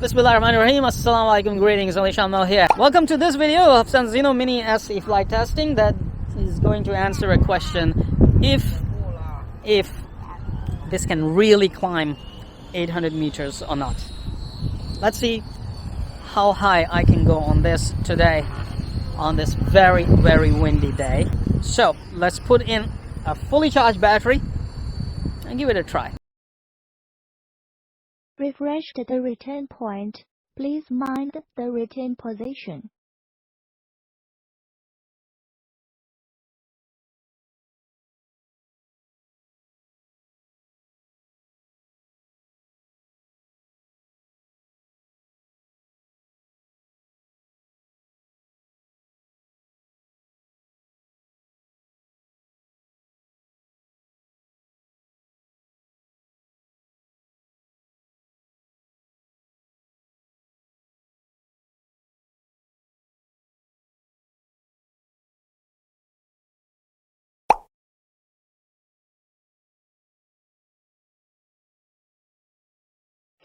Bismillahirrahmanirrahim. Assalamualaikum, greetings, AliShanMao here. Welcome to this video of Hubsan Zino Mini SE flight testing that is going to answer a question if this can really climb 800 meters or not. Let's see how high I can go on this today on this very windy day. So let's put in a fully charged battery and give it a try. Refresh the return point. Please mind the return position.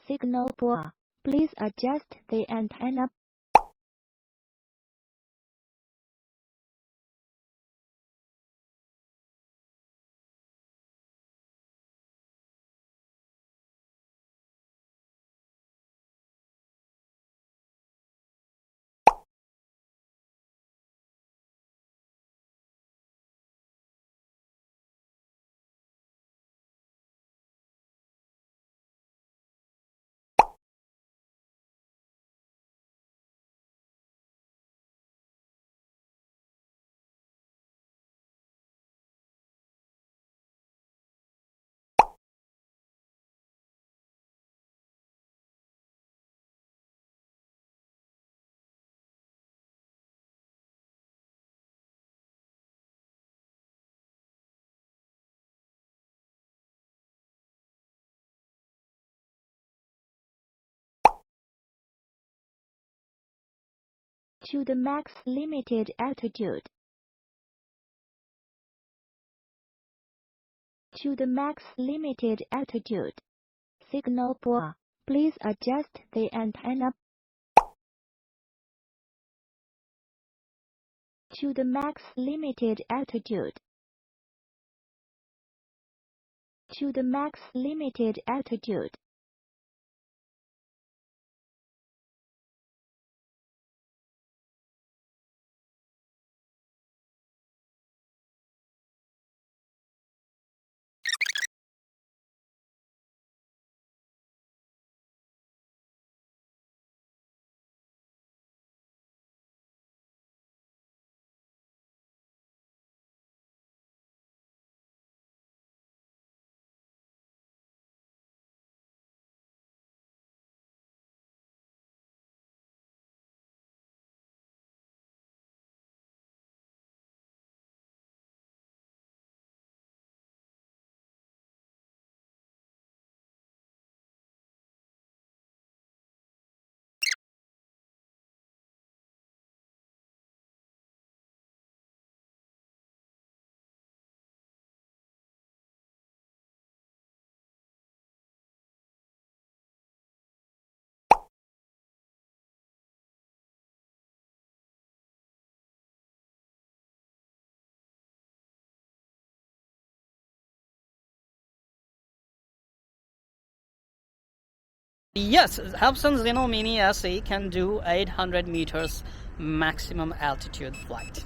Signal poor. Please adjust the antenna. To the max limited altitude. To the max limited altitude. Signal poor. Please adjust the antenna. To the max limited altitude. To the max limited altitude. Yes, Hubsan Zino Mini SE can do 800 meters maximum altitude flight.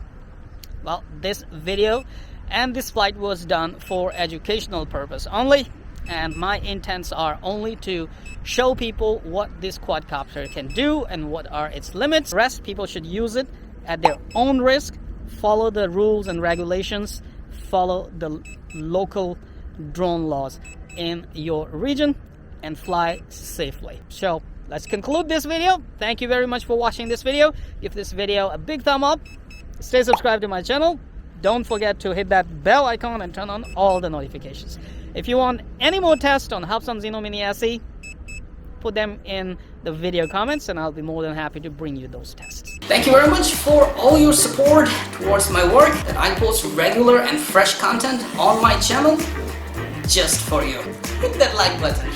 Well, this video and this flight was done for educational purpose only, and my intents are only to show people what this quadcopter can do and what are its limits. The rest, people should use it at their own risk, follow the rules and regulations, follow the local drone laws in your region, and fly safely. So let's conclude this video. Thank you very much for watching this video. Give this video a big thumb up. Stay subscribed to my channel. Don't forget to hit that bell icon and turn on all the notifications. If you want any more tests on Hubsan Zino Mini SE, put them in the video comments and I'll be more than happy to bring you those tests. Thank you very much for all your support towards my work, that I post regular and fresh content on my channel just for you. Hit that like button.